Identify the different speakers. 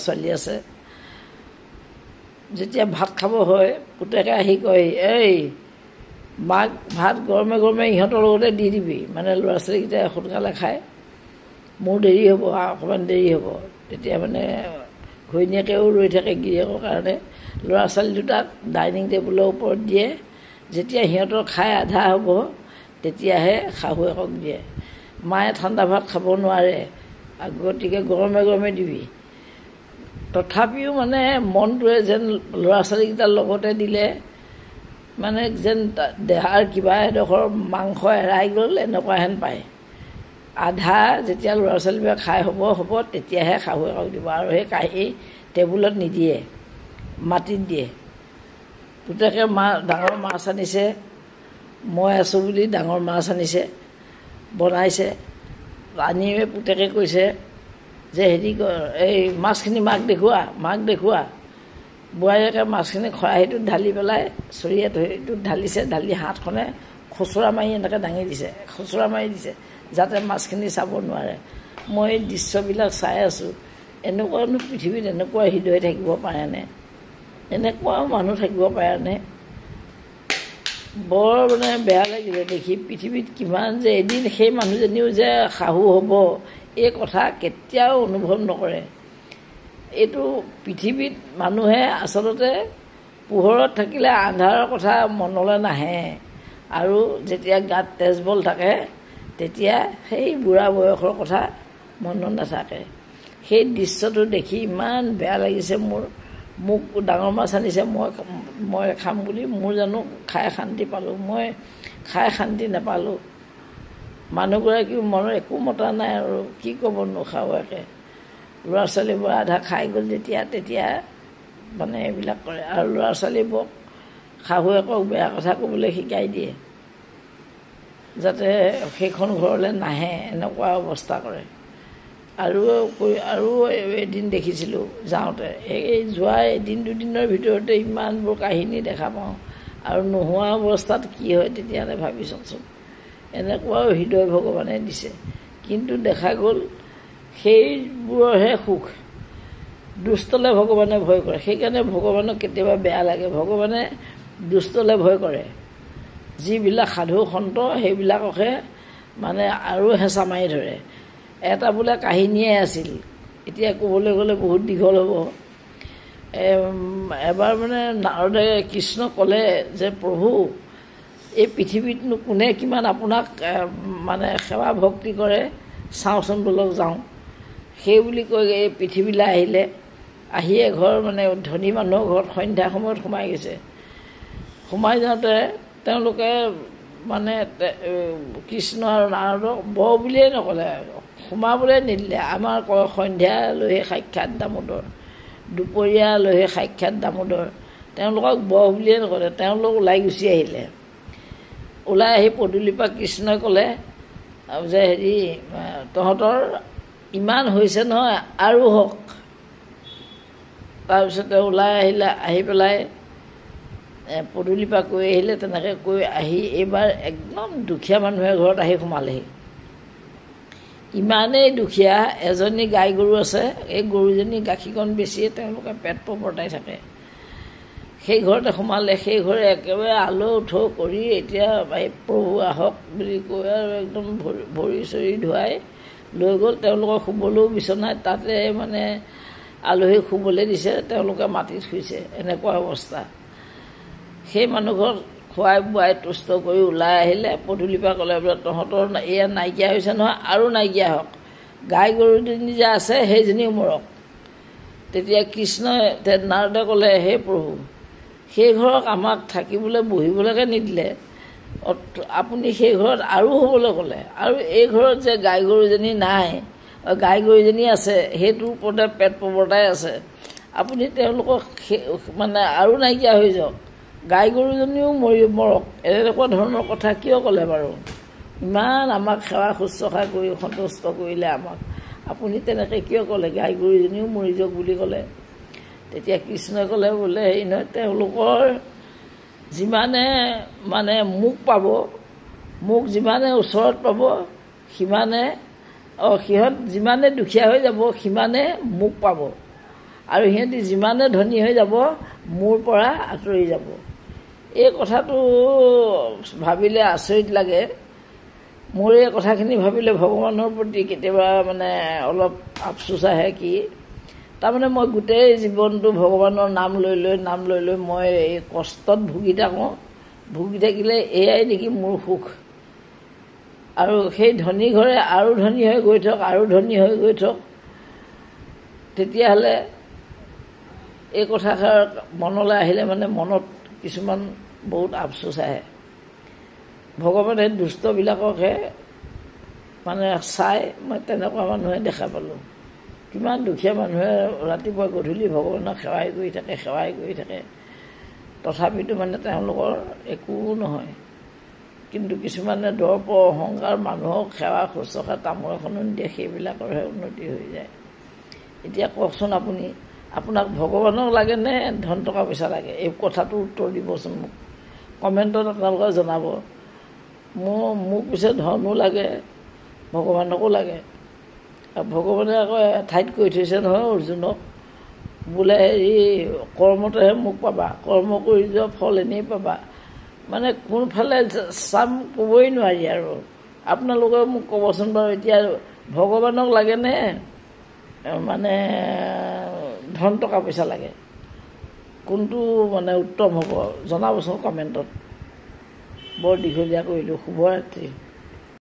Speaker 1: ছোৱালী আছে যেতিয়া ভাত খাব হয় পুতেকে আহি কয় এই মাক ভাত গৰমে গৰমে ইহঁতৰ লগতে দি দিবি মানে ল'ৰা ছোৱালীকেইটাই সোনকালে খায় মোৰ দেৰি হ'ব অকণমান দেৰি হ'ব তেতিয়া মানে ঘৈণীয়েকেও ৰৈ থাকে গিৰিয়েকৰ কাৰণে ল'ৰা ছোৱালী দুটাক ডাইনিং টেবুলৰ ওপৰত দিয়ে যেতিয়া সিহঁতৰ খাই আধা হ'ব তেতিয়াহে শাহুৱেকক দিয়ে মায়ে ঠাণ্ডা ভাত খাব নোৱাৰে গতিকে গৰমে গৰমে দিবি তথাপিও মানে মনটোৱে যেন ল'ৰা ছোৱালীকেইটাৰ লগতে দিলে মানে যেন দেহাৰ কিবা এডোখৰ মাংস এৰাই গ'ল এনেকুৱাহেন পায় আধা যেতিয়া ল'ৰা ছোৱালীবোৰে খাই হ'ব তেতিয়াহে শাহুৱেকক দিব আৰু সেই কাঁহী টেবুলত নিদিয়ে মাটিত দিয়ে পুতেকে ডাঙৰ মাছ আনিছে মই আছোঁ বুলি ডাঙৰ মাছ আনিছে বনাইছে আনি পুতেকে কৈছে যে হেৰি এই মাছখিনি মাক দেখুওৱা বোৱাৰীয়েকে মাছখিনি খৰাহীটোত ঢালি পেলাই চৰিয়া ধৰিটোত ঢালিছে ঢালি হাতখনে খুচুৰা মাৰি এনেকৈ দাঙি দিছে খুচুৰা মাৰি দিছে যাতে মাছখিনি চাব নোৱাৰে মই এই দৃশ্যবিলাক চাই আছোঁ এনেকুৱানো পৃথিৱীত এনেকুৱা হৃদয় থাকিব পাৰেনে এনেকুৱাও মানুহ থাকিব পাৰেনে বৰ মানে বেয়া লাগিলে দেখি পৃথিৱীত কিমান যে এদিন সেই মানুহজনীও যে শাহু হ'ব এই কথা কেতিয়াও অনুভৱ নকৰে এইটো পৃথিৱীত মানুহে আচলতে পোহৰত থাকিলে আন্ধাৰৰ কথা মনলৈ নাহে আৰু যেতিয়া গাত তেজবল থাকে তেতিয়া সেই বুঢ়া বয়সৰ কথা মনত নাথাকে সেই দৃশ্যটো দেখি ইমান বেয়া লাগিছে মোক ডাঙৰ মাছ আনিছে মই খাম বুলি মোৰ জানো খাই শান্তি পালোঁ মই খাই শান্তি নাপালোঁ মানুহগৰাকীৰ মনৰ একো মতা নাই আৰু কি ক'বনো শাহুৱেকে ল'ৰা ছোৱালীবোৰ আধা খাই গ'ল তেতিয়া মানে এইবিলাক কৰে আৰু ল'ৰা ছোৱালীবোৰক শাহুৱেকক বেয়া কথা ক'বলৈ শিকাই দিয়ে যাতে সেইখন ঘৰলৈ নাহে এনেকুৱা অৱস্থা কৰে আৰু এদিন দেখিছিলোঁ যাওঁতে এই যোৱা এদিন দুদিনৰ ভিতৰতে ইমানবোৰ কাহিনী দেখা পাওঁ আৰু নোহোৱা অৱস্থাত কি হয় তেতিয়াহ'লে ভাবি চাওকচোন এনেকুৱাও হৃদয় ভগৱানে দিছে কিন্তু দেখা গ'ল সেইবোৰৰহে সুখ দুষ্টলৈ ভগৱানে ভয় কৰে সেইকাৰণে ভগৱানক কেতিয়াবা বেয়া লাগে ভগৱানে দুষ্টলৈ ভয় কৰে যিবিলাক সাধু সন্ত সেইবিলাককহে মানে আৰু হেঁচা মাৰি ধৰে এটা বোলে কাহিনীয়ে আছিল এতিয়া ক'বলৈ গ'লে বহুত দীঘল হ'ব এবাৰ মানে নাৰদে কৃষ্ণ ক'লে যে প্ৰভু এই পৃথিৱীতনো কোনে কিমান আপোনাক মানে সেৱা ভক্তি কৰে চাওঁচোন বলক যাওঁ সেই বুলি কৈ এই পৃথিৱীলৈ আহিলে আহিয়ে ঘৰ মানে ধনী মানুহৰ ঘৰত সন্ধ্যা সময়ত সোমাই গৈছে সোমাই যাওঁতে তেওঁলোকে মানে কৃষ্ণ আৰু নাৰদক বৰ বুলিয়ে নক'লে সোমাবলৈ নিদিলে আমাৰ কয় সন্ধিয়ালৈহে সাক্ষাৎ দামোদৰ দুপৰীয়ালৈহে সাক্ষাৎ দামোদৰ তেওঁলোকক বৰ বুলিয়ে নক'লে তেওঁলোক ওলাই গুচি আহিলে ওলাই আহি পদূলিৰ পৰা কৃষ্ণই ক'লে যে হেৰি তহঁতৰ ইমান হৈছে নহয় আৰু হওক তাৰপিছতে ওলাই আহিলে আহি পেলাই পদূলিৰ পৰা কৈ আহিলে তেনেকৈ কৈ আহি এইবাৰ একদম দুখীয়া মানুহে ঘৰত আহি সোমালেহি ইমানেই দুখীয়া এজনী গাই গৰু আছে এই গৰুজনী গাখীৰকণ বেছিয়ে তেওঁলোকে পেট প্ৰৱৰ্তাই থাকে সেই ঘৰতে সোমালে সেই ঘৰে একেবাৰে আলো উঠো কৰি এতিয়া প্ৰভু আহক বুলি কৈ আৰু একদম ভৰি চৰি ধুৱাই লৈ গ'ল তেওঁলোকক শুবলৈও বিচনাত তাতে মানে আলহীক শুবলৈ দিছে তেওঁলোকে মাটিত শুইছে এনেকুৱা অৱস্থা সেই মানুহ ঘৰত খুৱাই বোৱাই তুষ্ট কৰি ওলাই আহিলে পদূলিৰ পৰা ক'লে বোলে তহঁতৰ এয়া নাইকিয়া হৈছে নহয় আৰু নাইকিয়া হওক গাই গৰুজনী যে আছে সেইজনীও মৰক তেতিয়া কৃষ্ণই নাৰদে ক'লে হে প্ৰভু সেই ঘৰক আমাক থাকিবলৈ বহিবলৈকে নিদিলে আপুনি সেই ঘৰত আৰু হ'বলৈ ক'লে আৰু এই ঘৰত যে গাই গৰুজনী নাই গাই গৰুজনী আছে সেইটোৰ ওপৰতে পেট প্ৰৱৰ্তাই আছে আপুনি তেওঁলোকক মানে আৰু নাইকিয়া হৈ যাওক গাই গৰুজনীও মৰক এনেকুৱা ধৰণৰ কথা কিয় ক'লে বাৰু ইমান আমাক সেৱা শুশ্ৰূষা কৰি সন্তুষ্ট কৰিলে আমাক আপুনি তেনেকৈ কিয় ক'লে গাই গৰুজনীও মৰি যাওক বুলি ক'লে তেতিয়া কৃষ্ণই ক'লে বোলে হেৰি নহয় তেওঁলোকৰ যিমানে মানে মোক পাব মোক যিমানে ওচৰত পাব সিমানে সিহঁত যিমানে দুখীয়া হৈ যাব সিমানে মোক পাব আৰু সিহঁতি যিমানে ধনী হৈ যাব মোৰ পৰা আঁতৰি যাব। এই কথাটো ভাবিলে আচৰিত লাগে। মোৰ এই কথাখিনি ভাবিলে ভগৱানৰ প্ৰতি কেতিয়াবা মানে অলপ আফচোচ আহে। কি তাৰমানে মই গোটেই জীৱনটো ভগৱানৰ নাম লৈ লৈ মই এই কষ্টত ভুগি থাকোঁ। ভুগি থাকিলে এয়াই নেকি মোৰ সুখ। আৰু সেই ধনী ঘৰে আৰু ধনী হৈ গৈ থাকক, আৰু ধনী হৈ গৈ থাকক। তেতিয়াহ'লে এই কথাষাৰ মনলৈ আহিলে মানে মনত কিছুমান বহুত আফচোচ আহে। ভগৱানে দুষ্টবিলাককহে মানে চাই মই তেনেকুৱা মানুহে দেখা পালোঁ। কিমান দুখীয়া মানুহে ৰাতিপুৱা গধূলি ভগৱানক সেৱাই কৰি থাকে তথাপিতো মানে তেওঁলোকৰ একো নহয়। কিন্তু কিছুমানে দৰ্প অহংকাৰ মানুহক সেৱা শুশ্ৰূষা তামোল এখনো নিদিয়ে, সেইবিলাকৰহে উন্নতি হৈ যায়। এতিয়া কওকচোন আপুনি, আপোনাক ভগৱানক লাগে নে ধন টকা পইচা লাগে? এই কথাটো উত্তৰ দিবচোন মোক, কমেণ্টত আপোনালোকে জনাব। মোক পিছে ধনো লাগে, ভগৱানকো লাগে। আৰু ভগৱানে আকৌ এঠাইত কৈ থৈছে নহয় অৰ্জুনক, বোলে হেৰি কৰ্মতেহে মোক পাবা, কৰ্ম কৰি যোৱা ফল এনেই পাবা। মানে কোনফালে চাম ক'বই নোৱাৰি। আৰু আপোনালোকে মোক ক'বচোন বাৰু, এতিয়া ভগৱানক লাগেনে মানে ধন টকা পইচা লাগে? কোনটো মানে উত্তম হ'ব জনাবচোন কমেণ্টত। বৰ দীঘলীয়া কৰিলোঁ। শুভৰাত্ৰি।